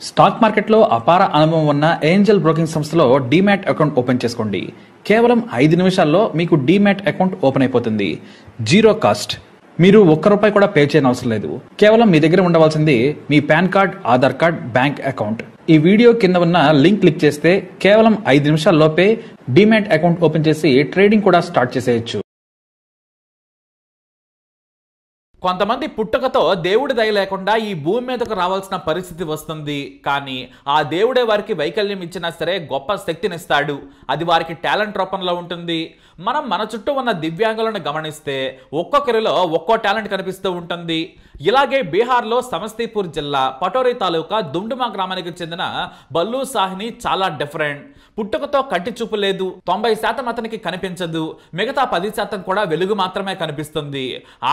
Stock మార్కెట్లో అపార అనుభవం ఉన్న ఏంజల్ బ్రోకింగ్ సంస్థలో డీమ్యాట్ అకౌంట్ ఓపెన్ చేసుకోండి. కేవలం 5 నిమిషాల్లో మీకు డీమ్యాట్ అకౌంట్ ఓపెన్ అయిపోతుంది. Zero cost. మీరు ₹1 కూడా పే చేయని అవసరం లేదు. కేవలం మీ దగ్గర ఉండవలసింది మీ PAN card, Aadhaar card, bank account. ఈ వీడియో కింద ఉన్న లింక్ క్లిక్ చేస్తే కేవలం 5 నిమిషాల్లోపే డీమ్యాట్ అకౌంట్ ఓపెన్ చేసి ట్రేడింగ్ కూడా స్టార్ట్ చేసేయచ్చు. కొంతమంది పుట్టుకతో దేవుడి దయ లేకుండా ఈ భూమి మీదకు రావాల్సిన పరిస్థితి వస్తుంది. కానీ ఆ దేవుడే వారికి వైకల్యం ఇచ్చినా సరే గొప్ప శక్తినిస్తాడు. అది వారికి టాలెంట్ రూపంలో ఉంటుంది. మనం మన చుట్టూ ఉన్న దివ్యాంగులను గమనిస్తే ఒక్కొక్కరిలో ఒక్కో టాలెంట్ కనిపిస్తూ ఉంటుంది. ఇలాగే బీహార్లో సమస్తీపూర్ జిల్లా పటోరీ తాలూకా దుండుమా గ్రామానికి చెందిన బల్లు సాహ్ని చాలా డిఫరెంట్. పుట్టుకతో కంటి చూపు లేదు. 90% అతనికి కనిపించదు. మిగతా 10% కూడా వెలుగు మాత్రమే కనిపిస్తుంది.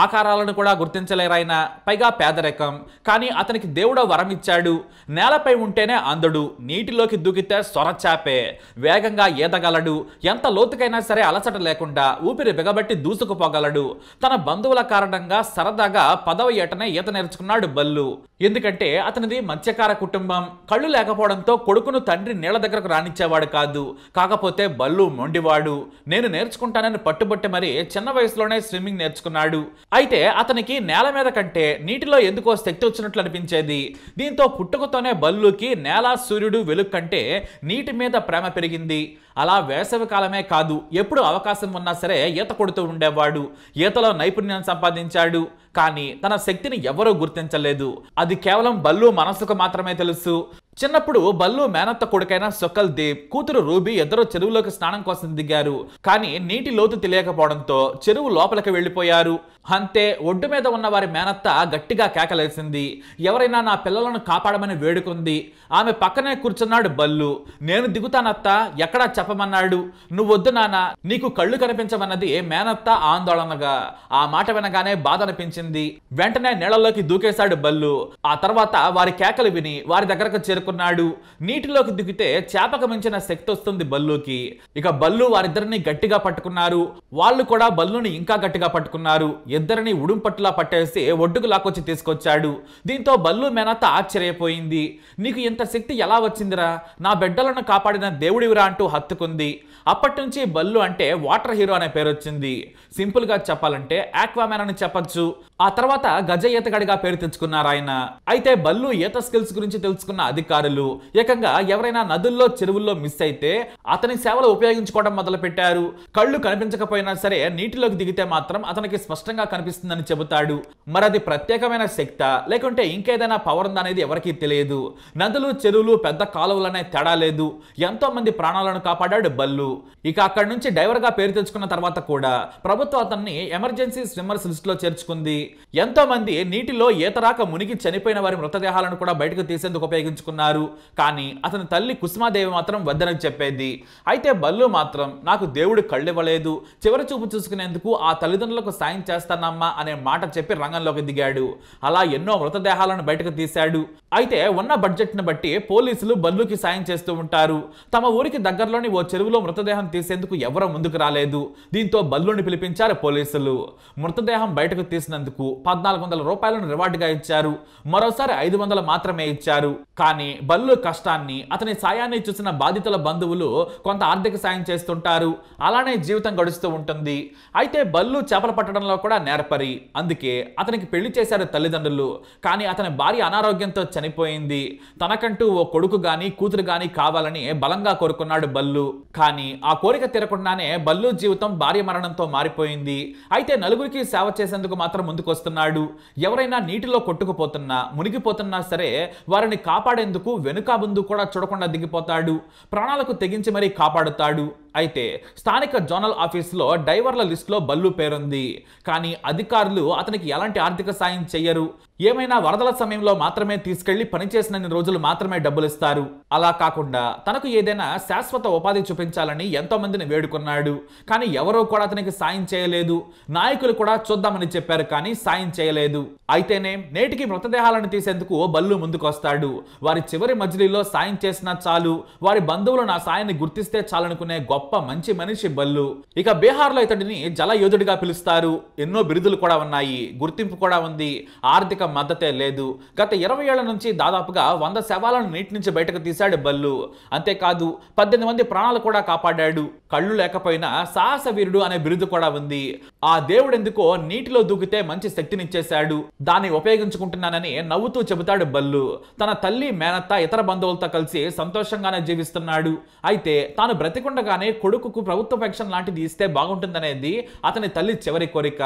ఆకారాలను కూడా గుర్తించలేరాయన. పైగా పేదరికం. కానీ అతనికి దేవుడు వరం ఇచ్చాడు. నేలపై ఉంటేనే అందడు, నీటిలోకి దూకితే సొరచాపే. వేగంగా ఈదగలడు. ఎంత లోతుకైనా సరే అలసట లేకుండా ఊపిరి బిగబట్టి దూసుకుపోగలడు. తన బంధువుల కారణంగా సరదాగా 10వ ఏటనే ఈత నేర్చుకున్నాడు బల్లు. ఎందుకంటే అతనిది మత్స్యకార కుటుంబం. కళ్ళు లేకపోవడంతో కొడుకును తండ్రి నీళ్ల దగ్గరకు రానిచ్చేవాడు కాదు. కాకపోతే బల్లు మొండివాడు. నేను నేర్చుకుంటానని పట్టుబట్టి మరి చిన్న వయసులోనే స్విమ్మింగ్ నేర్చుకున్నాడు. అయితే అతనికి నేల మీద కంటే నీటిలో ఎందుకో శక్తి వచ్చినట్లు అనిపించేది. దీంతో పుట్టుకతోనే బల్లుకి నేల, సూర్యుడు, వెలుగు కంటే నీటి మీద ప్రేమ పెరిగింది. అలా వేసవి కాలమే కాదు, ఎప్పుడు అవకాశం ఉన్నా సరే ఈత కొడుతూ ఉండేవాడు. ఈతలో నైపుణ్యం సంపాదించాడు. కానీ తన శక్తిని ఎవరూ గుర్తించలేదు. అది కేవలం బల్లు మనసుకు మాత్రమే తెలుసు. చిన్నప్పుడు బల్లు మేనత్త కొడుకైన సొక్కల్ దీప్, కూతురు రూబీ ఇద్దరు చెరువులోకి స్నానం కోసం దిగారు. కానీ నీటి లోతు తెలియకపోవడంతో చెరువు లోపలికి వెళ్లిపోయారు. అంతే, ఒడ్డు మీద ఉన్న వారి మేనత్త గట్టిగా కేకలేసింది. ఎవరైనా నా పిల్లలను కాపాడమని వేడుకుంది. ఆమె పక్కనే కూర్చున్నాడు బల్లు. నేను దిగుతానత్త, ఎక్కడా చెప్పమన్నాడు. నువ్వొద్దు నాన్న, నీకు కళ్ళు కనిపించమన్నది మేనత్త ఆందోళనగా. ఆ మాట వినగానే బాధ అనిపించింది. వెంటనే నీళ్లలోకి దూకేశాడు బల్లు. ఆ తర్వాత వారి కేకలు విని వారి దగ్గరకు చేరుకున్నాడు. నీటిలోకి దిగితే చేపకు మించిన శక్తి వస్తుంది బల్లుకి. ఇక బల్లు వారిద్దరిని గట్టిగా పట్టుకున్నారు. వాళ్ళు కూడా బల్లుని ఇంకా గట్టిగా పట్టుకున్నారు. ఇద్దరిని ఉడుంపట్టులా పట్టేసి ఒడ్డుకు లాక్కొచ్చి తీసుకొచ్చాడు. దీంతో బల్లు మేనత్త ఆశ్చర్యపోయింది. నీకు ఇంత శక్తి ఎలా వచ్చిందిరా? నా బిడ్డలను కాపాడిన దేవుడివిరా అంటూ హత్తుకుంది. అప్పటి నుంచి బల్లు అంటే వాటర్ హీరో అనే పేరు వచ్చింది. సింపుల్ గా చెప్పాలంటే ఆక్వామ్యాన్ అని చెప్పచ్చు. ఆ తర్వాత గజ ఈతగాడిగా పేరు తెచ్చుకున్నారు ఆయన. అయితే బల్లు ఈత స్కిల్స్ గురించి తెలుసుకున్న అధికారులు ఏకంగా ఎవరైనా నదుల్లో, చెరువుల్లో మిస్ అయితే అతని సేవలు ఉపయోగించుకోవడం మొదలు పెట్టారు. కళ్ళు కనిపించకపోయినా సరే నీటిలోకి దిగితే మాత్రం అతనికి స్పష్టంగా కనిపిస్తుందని చెబుతాడు. మరి అది ప్రత్యేకమైన శక్తా లేకుంటే ఇంకేదైనా పవర్ ఉందా అనేది ఎవరికీ తెలియదు. నదులు, చెరువులు, పెద్ద కాలువలనే తేడా లేదు. ఎంతో మంది ప్రాణాలను కాపాడాడు బల్లు. ఇక అక్కడి నుంచి డైవర్ గా పేరు తెచ్చుకున్న తర్వాత కూడా ప్రభుత్వం అతన్ని ఎమర్జెన్సీ స్విమ్మర్స్ లిస్ట్ లో చేర్చుకుంది. ఎంతో మంది నీటిలో ఈతరాక మునిగి చనిపోయిన వారి మృతదేహాలను కూడా బయటకు తీసేందుకు ఉపయోగించుకున్నారు. కానీ అతని తల్లి కుసుమాదేవి మాత్రం వద్దనని చెప్పేది. అయితే బల్లు మాత్రం నాకు దేవుడు కళ్ళివ్వలేదు, చివరి చూపు చూసుకునేందుకు ఆ తల్లిదండ్రులకు సాయం చేస్తానమ్మా అనే మాట చెప్పి రంగంలోకి దిగాడు. అలా ఎన్నో మృతదేహాలను బయటకు తీశాడు. అయితే ఉన్న బడ్జెట్ ను బట్టి పోలీసులు బల్లుకి సాయం చేస్తూ ఉంటారు. తమ ఊరికి దగ్గరలోని ఓ చెరువులో మృతదేహం తీసేందుకు ఎవరో ముందుకు రాలేదు. దీంతో బల్లుని పిలిపించారు పోలీసులు. మృతదేహం బయటకు తీసినందుకు ₹1400 రివార్డుగా ఇచ్చారు. మరోసారి 500 మాత్రమే ఇచ్చారు. కానీ బల్లు కష్టాన్ని, అతని సాయాన్ని చూసిన బాధితుల బంధువులు కొంత ఆర్థిక సాయం చేస్తుంటారు. అలానే జీవితం గడుస్తూ ఉంటుంది. అయితే బల్లు చేపలు పట్టడంలో కూడా నేర్పరి. అందుకే అతనికి పెళ్లి చేశారు తల్లిదండ్రులు. కానీ అతని భార్య అనారోగ్యంతో చనిపోయింది. తనకంటూ ఓ కొడుకు గాని కూతురు గాని కావాలని బలంగా కోరుకున్నాడు బల్లు. కానీ ఆ కోరిక తీరకుండానే బల్లు జీవితం భార్య మరణంతో మారిపోయింది. అయితే నలుగురికి సేవ చేసేందుకు మాత్రం ముందుకొస్తున్నాడు. ఎవరైనా నీటిలో కొట్టుకుపోతున్నా, మునిగిపోతున్నా సరే వారిని కాపాడేందుకు వెనుక ముందు కూడా చూడకుండా దిగిపోతాడు. ప్రాణాలకు తెగించి మరీ కాపాడుతాడు. అయితే స్థానిక జోనల్ ఆఫీసులో డైవర్ల లిస్టులో బల్లు పేరుంది. కానీ అధికారులు అతనికి ఎలాంటి ఆర్థిక సాయం చెయ్యరు. ఏమైనా వరదల సమయంలో మాత్రమే తీసుకెళ్లి పనిచేసినన్ని రోజులు మాత్రమే డబ్బులు ఇస్తారు. అలా కాకుండా తనకు ఏదైనా శాశ్వత ఉపాధి చూపించాలని ఎంతో మందిని వేడుకున్నాడు. కానీ ఎవరూ కూడా అతనికి సాయం చేయలేదు. నాయకులు కూడా చూద్దామని చెప్పారు కానీ సాయం చేయలేదు. అయితేనే నేటికి మృతదేహాలను తీసేందుకు బల్లు ముందుకొస్తాడు. వారి చివరి మజిలీలో సాయం చేసినా చాలు, వారి బంధువులు నా సాయాన్ని గుర్తిస్తే చాలనుకునే గొప్ప గొప్ప మంచి మనిషి బల్లు. ఇక బీహార్లో ఇతడిని జల యోధుడిగా పిలుస్తారు. ఎన్నో బిరుదులు కూడా ఉన్నాయి, గుర్తింపు కూడా ఉంది. ఆర్థిక మద్దతే లేదు. గత 20 ఏళ్ల నుంచి దాదాపుగా 100 శవాలను నీటి నుంచి బయటకు తీశాడు బల్లు. అంతేకాదు 18 మంది ప్రాణాలు కూడా కాపాడాడు. కళ్ళు లేకపోయినా సాహస వీరుడు అనే బిరుదు కూడా ఉంది. ఆ దేవుడెందుకో నీటిలో దూకితే మంచి శక్తినిచ్చేశాడు, దాన్ని ఉపయోగించుకుంటున్నానని నవ్వుతూ చెబుతాడు బల్లు. తన తల్లి, మేనత్త, ఇతర బంధువులతో కలిసి సంతోషంగానే జీవిస్తున్నాడు. అయితే తాను బ్రతికుండగానే కొడుకుకు ప్రభుత్వ పెన్షన్ లాంటిది ఇస్తే బాగుంటుందనేది అతని తల్లి చివరి కోరిక.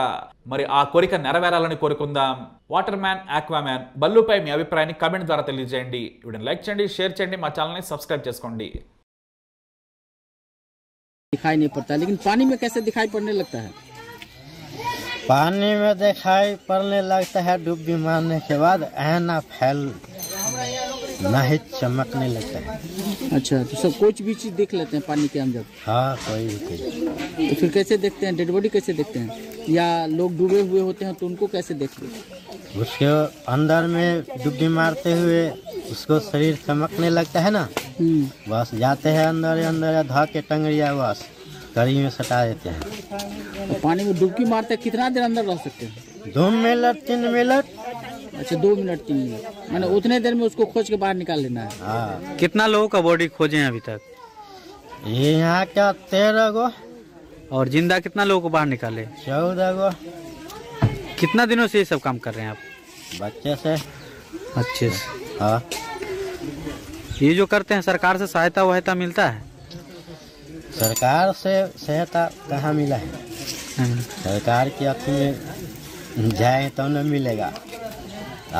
మరి ఆ కోరిక నెరవేరాలని కోరుకుందాం. వాటర్ మ్యాన్, ఆక్వామ్యాన్ బల్లుపై మీ అభిప్రాయాన్ని కామెంట్ ద్వారా తెలియజేయండి. వీడియోని లైక్ చేయండి, షేర్ చేయండి, మా ఛానల్ని సబ్స్క్రైబ్ చేసుకోండి. दिखाई नहीं पड़ता, लेकिन पानी में कैसे दिखाई पड़ने लगता है? पानी में दिखाई पड़ने लगता है डुबकी मारने के बाद ऐना फैल नहीं चमकने लगता है। अच्छा, तो सब कुछ भी चीज देख लेते हैं पानी के अंदर? हाँ, कोई भी चीज। तो फिर कैसे देखते हैं? डेड बॉडी कैसे देखते हैं? या लोग डूबे हुए होते हैं तो उनको कैसे देखते हैं? उसके अंदर में डुबकी मारते हुए उसको शरीर चमकने लगता है ना, बस जाते हैं अंदर अंदर धा के टंगड़िया बस कड़ी में सटा देते हैं। तो पानी में डुबकी मारते कितना देर अंदर रह सकते हैं? 2 मिनट 3 मिनट। अच्छा, 2 मिनट 3 मिनट, मैंने उतने देर में उसको खोज के बाहर निकाल लेना है। हाँ। कितना लोगों का बॉडी खोजे हैं अभी तक? ये यहाँ क्या 13 गो और जिंदा कितना लोगों को बाहर निकाले? 14 गो। कितना दिनों से ये सब काम कर रहे हैं आप? बच्चे से। अच्छे से। हाँ। ये जो करते हैं सरकार से सहायता वहायता मिलता है? सरकार से सहायता कहाँ मिला है? सरकार की अथी में जाए तो न मिलेगा।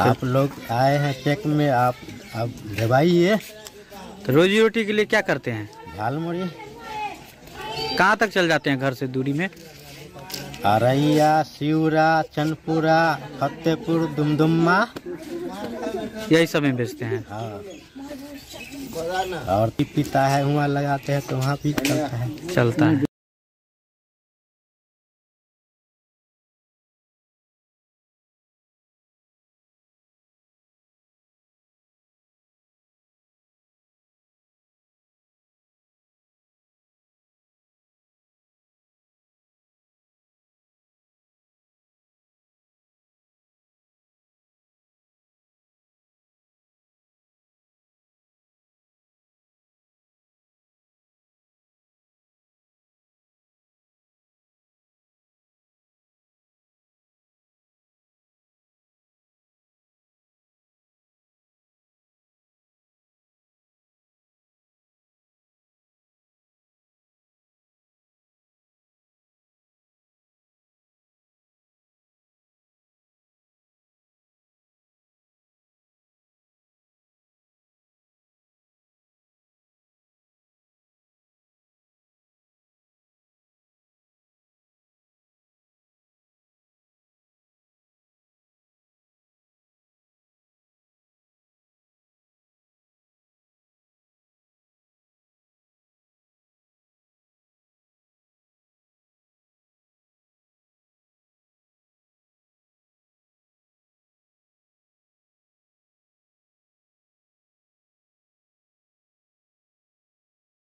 आप लोग आए हैं चेक में, आप अब दबाइए। तो रोजी रोटी के लिए क्या करते हैं? झाल मुड़ी। कहाँ तक चल जाते हैं घर से दूरी में? अरैया, सिउरा, चनपुरा, फतेहपुर, दुमदुम्मा, यही सब में बेचते हैं। हाँ। और पीता है वहाँ लगाते हैं तो वहाँ भी चलता है।